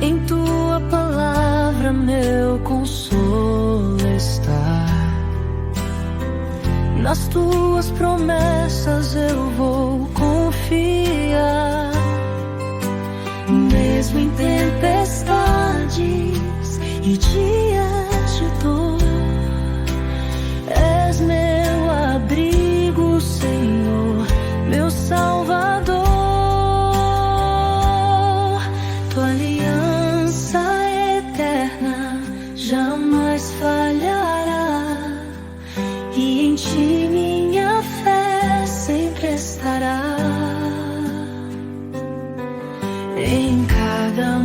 Em tua palavra meu consolo está. Nas tuas promessas eu vou confiar. Mesmo em tempestades e dias de dor, és meu abrigo, Senhor, meu Salvador. Tua aliança eterna jamais falhará, e em ti minha fé sempre estará. Em cada